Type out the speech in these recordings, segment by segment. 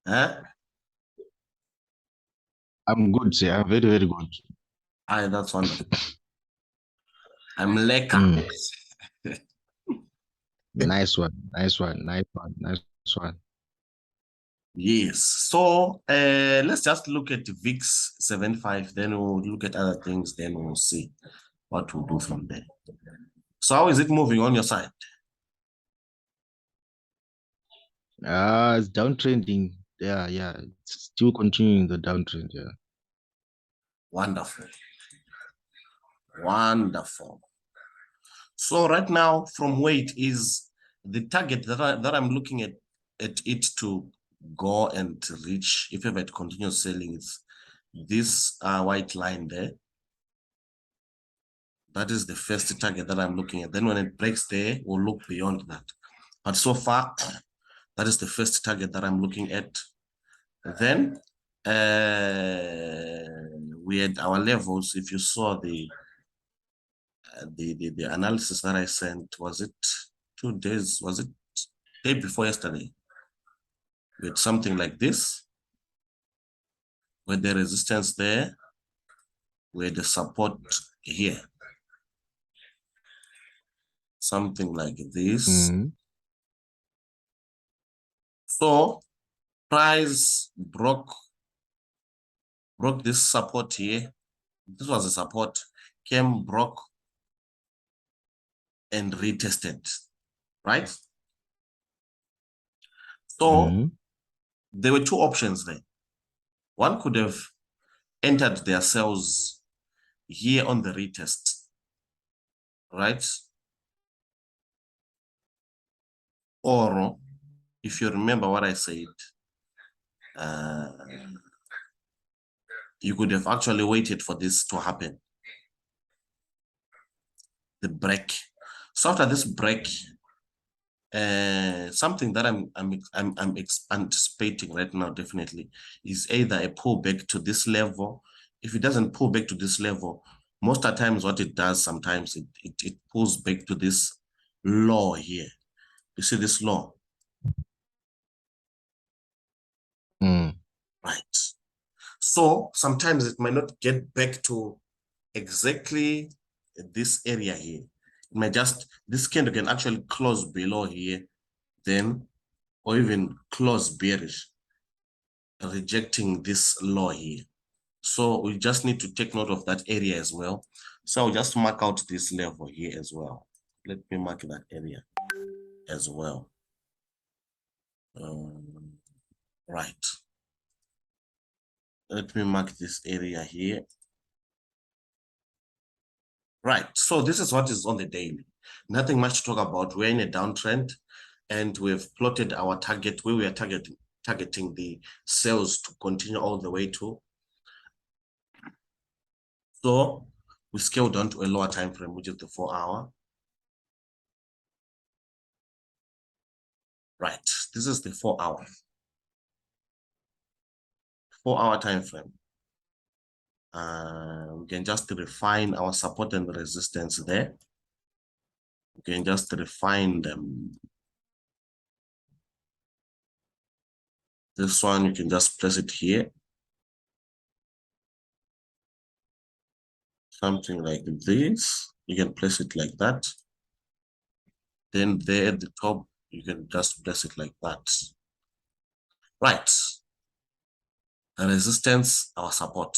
Huh? I'm good, sir. I'm very, very good. Aye, that's wonderful. I'm lekker. Mm. Nice one. Nice one. Nice one. Nice one. Yes. So let's just look at VIX75, then we'll look at other things, then we'll see what we'll do from there. So how is it moving on your side? It's downtrending. Yeah, yeah. It's still continuing the downtrend. Yeah. Wonderful. Wonderful. So right now, from where it is, the target that I'm looking at it to go and reach, if ever it continues selling, it's this white line there. That is the first target that I'm looking at. Then when it breaks there, we'll look beyond that. But so far, that is the first target that I'm looking at. Then we had our levels. If you saw the analysis that I sent, was it 2 days? Was it day before yesterday? We had something like this, with the resistance there, with the support here. Something like this. Mm. So price broke this support here. This was a support, came, broke, and retested, right? So there were two options there. One could have entered their cells here on the retest, right? Or if you remember what I said, you could have actually waited for this to happen, the break. So after this break, something that I'm anticipating right now definitely is either a pullback to this level. If it doesn't pull back to this level, most of the times what it does, sometimes it pulls back to this low here. You see this low? Right. So sometimes it might not get back to exactly this area here. It might just, this candle can actually close below here, then, or even close bearish, rejecting this low here. So we just need to take note of that area as well. So I'll just mark out this level here as well. Let me mark that area as well. Right. Let me mark this area here. Right. So this is what is on the daily. Nothing much to talk about. We're in a downtrend and we've plotted our target where we are targeting the sales to continue all the way to. So we scale down to a lower time frame, which is the 4-hour. Right. This is the 4-hour. 4-hour time frame. We can just refine our support and resistance there. We can just refine them. This one, you can just place it here. Something like this. You can place it like that. Then there at the top, you can just place it like that. Right. The resistance, our support.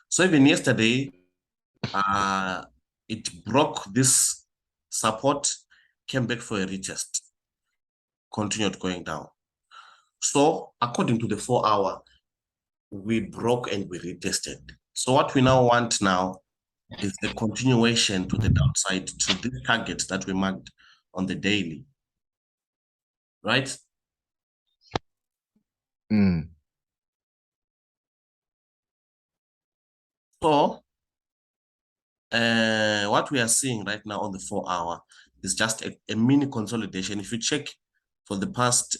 So even yesterday, it broke this support, came back for a retest, continued going down. So according to the 4-hour, we broke and we retested. So what we now want now is the continuation to the downside to the target that we marked on the daily, right? So what we are seeing right now on the 4-hour is just a mini consolidation. If you check for the past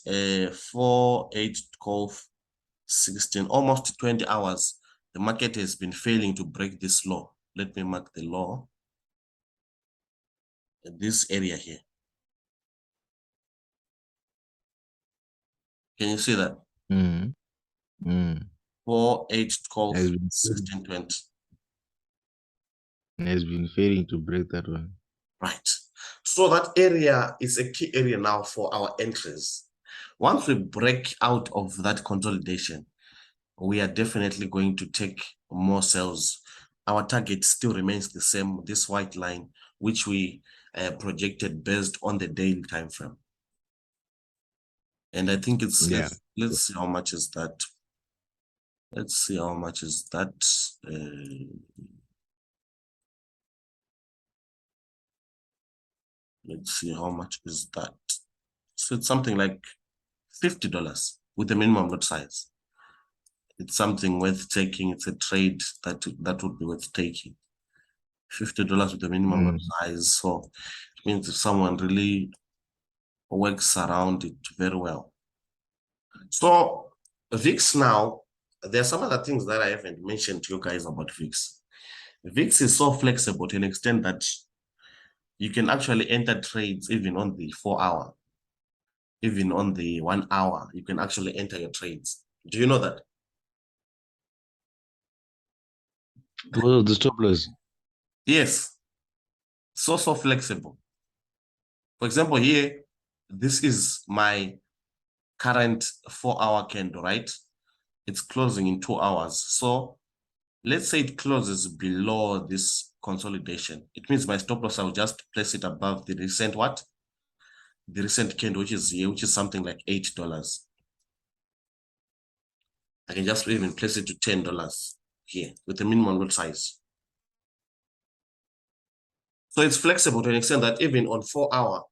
4, 8, 12, 16, almost 20 hours, the market has been failing to break this low. Let me mark the low in this area here. Can you see that? Mm. Mm. 4, 8, 12, Has been 16, 20. has been failing to break that one. Right. So that area is a key area now for our entries. Once we break out of that consolidation, we are definitely going to take more sales. Our target still remains the same, this white line, which we projected based on the daily time frame. And I think it's, Yeah. let's see how much is that. Let's see how much is that. Let's see how much is that. So it's something like $50 with the minimum lot size. It's something worth taking. It's a trade that would be worth taking. $50 with the minimum lot size. So it means if someone really works around it very well. So VIX now, there are some other things that I haven't mentioned to you guys about VIX. VIX is so flexible to an extent that you can actually enter trades even on the 4-hour, even on the 1 hour. You can actually enter your trades. Do you know that? What of the stop loss? Yes, so flexible. For example, here, this is my current 4-hour candle, right? It's closing in 2 hours. So let's say it closes below this consolidation. It means my stop loss, I'll just place it above the recent what? The recent candle, which is here, which is something like $8. I can just even place it to $10 here with the minimum lot size. So it's flexible to an extent that even on 4-hour,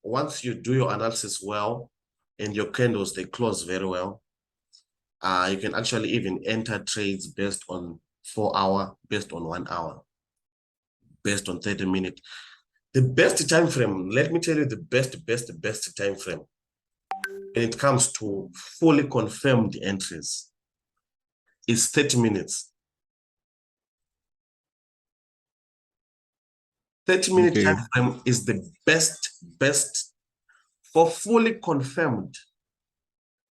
once you do your analysis well and your candles, they close very well, you can actually even enter trades based on 4-hour, based on 1 hour, based on 30-minute. The best time frame, let me tell you the best time frame when it comes to fully confirmed entries is 30 minutes. 30-minute Okay. time frame is the best for fully confirmed.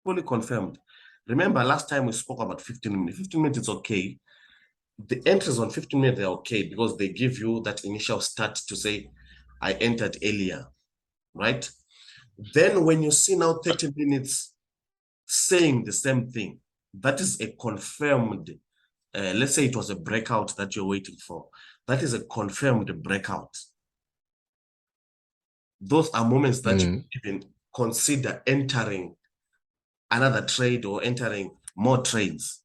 Fully confirmed. Remember last time we spoke about 15 minutes. 15 minutes is okay. The entries on 15 minutes are okay because they give you that initial start to say, I entered earlier, right? Then when you see now 30 minutes saying the same thing, that is a confirmed, let's say it was a breakout that you're waiting for. That is a confirmed breakout. Those are moments that you even consider entering another trade or entering more trades.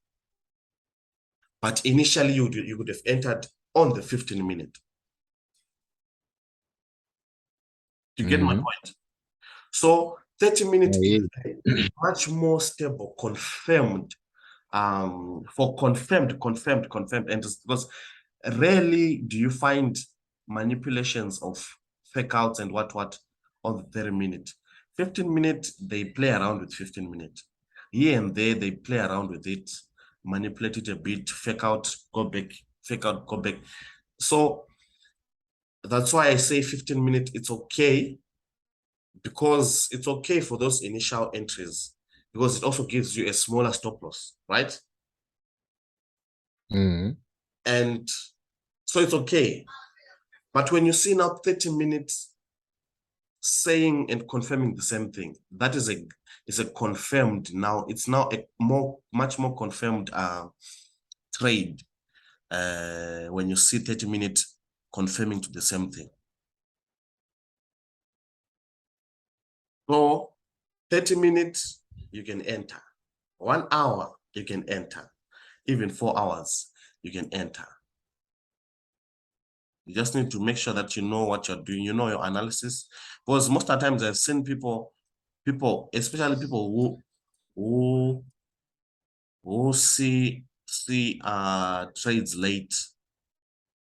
But initially you would have entered on the 15-minute. You get my point? So 30 minutes is much more stable, confirmed, for confirmed entries, because rarely do you find manipulations of fake outs and what on the 30-minute. 15-minute, they play around with 15-minute. Here and there, they play around with it, manipulate it a bit, fake out, go back, fake out, go back. So that's why I say 15-minute, it's okay, because it's okay for those initial entries, because it also gives you a smaller stop loss, right? And so it's okay. But when you see now 30 minutes saying and confirming the same thing, that is a confirmed now. It's now a much more confirmed trade when you see 30 minutes confirming to the same thing. So 30 minutes, you can enter. 1 hour, you can enter. Even 4 hours, you can enter. You just need to make sure that you know what you're doing, you know your analysis. Because most of the times I've seen people, especially people who see trades late.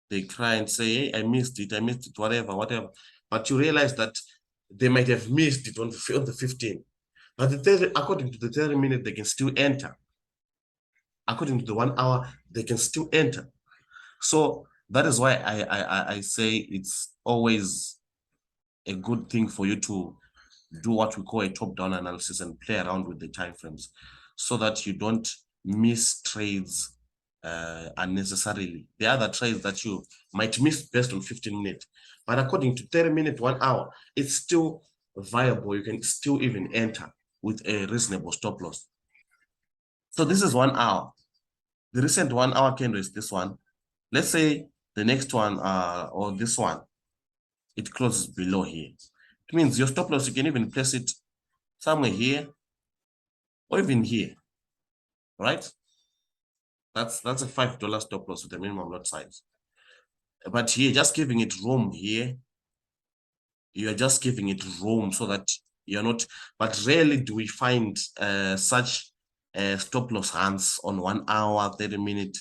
They cry and say, hey, I missed it, whatever. But you realize that they might have missed it on the 15th. But according to the 30-minute, they can still enter. According to the 1 hour, they can still enter. So that is why I say it's always a good thing for you to do what we call a top-down analysis and play around with the timeframes so that you don't miss trades unnecessarily. The other trades that you might miss based on 15-minute, but according to 30-minute, 1 hour, it's still viable. You can still even enter with a reasonable stop loss. So this is 1 hour. The recent 1 hour candle is this one. Let's say the next one or this one, it closes below here. It means your stop loss, you can even place it somewhere here or even here, right? That's a $5 stop loss with a minimum lot size. But here, just giving it room here, you're just giving it room so that you're not, but rarely do we find such stop loss hands on 1 hour, 30-minute.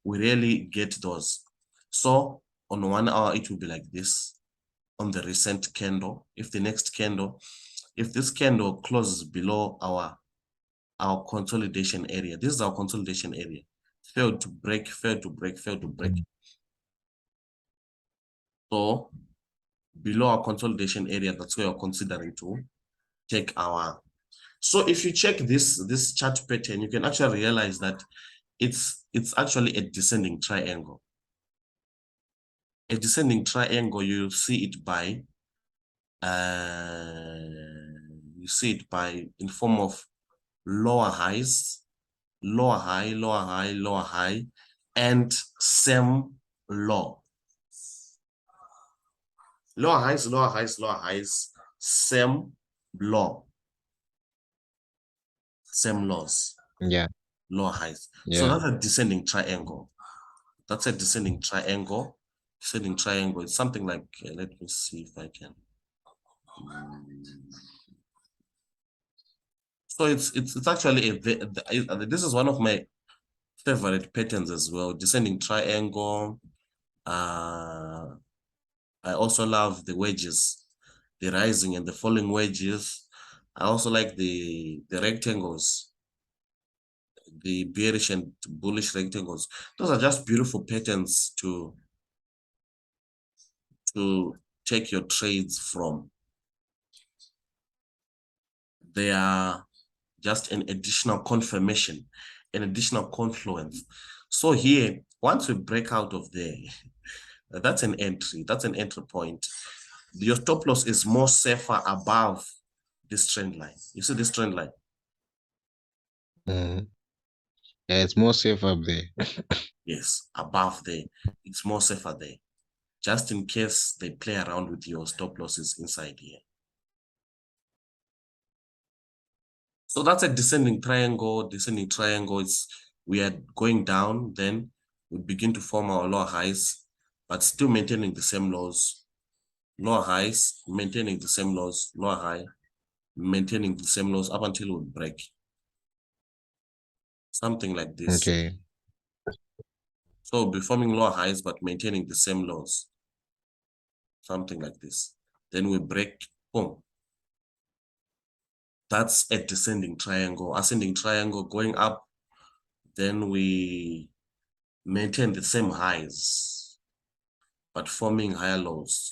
We rarely get those. So on 1 hour, it will be like this on the recent candle. If the next candle, if this candle closes below our consolidation area, this is our consolidation area. Failed to break, failed to break, failed to break. So below our consolidation area, that's where we're considering to take our. So if you check this chart pattern, you can actually realize that it's actually a descending triangle. A descending triangle, you see it by in form of lower highs, lower high, lower high, lower high, and same low. Lower highs, lower highs, lower highs, same low. Same lows. Yeah. Lower highs. Yeah. So that's a descending triangle. That's a descending triangle. Descending triangle. It's something like, let me see if I can. So it's actually this is one of my favorite patterns as well. Descending triangle. I also love the wedges, the rising and the falling wedges. I also like the rectangles, the bearish and bullish rectangles. Those are just beautiful patterns to take your trades from. They are just an additional confirmation, an additional confluence. So here, once we break out of there, that's an entry. That's an entry point. Your stop loss is more safer above this trend line. You see this trend line? Yeah, it's more safe up there. Yes, above there. It's more safer there. Just in case they play around with your stop losses inside here. So that's a descending triangle. Descending triangle, we are going down, then we begin to form our lower highs, but still maintaining the same lows. Lower highs, maintaining the same lows, lower high, maintaining the same lows up until we break. Something like this. Okay. So we'll be forming lower highs, but maintaining the same lows. Something like this. Then we break, boom. That's a descending triangle. Ascending triangle going up, then we maintain the same highs, but forming higher lows.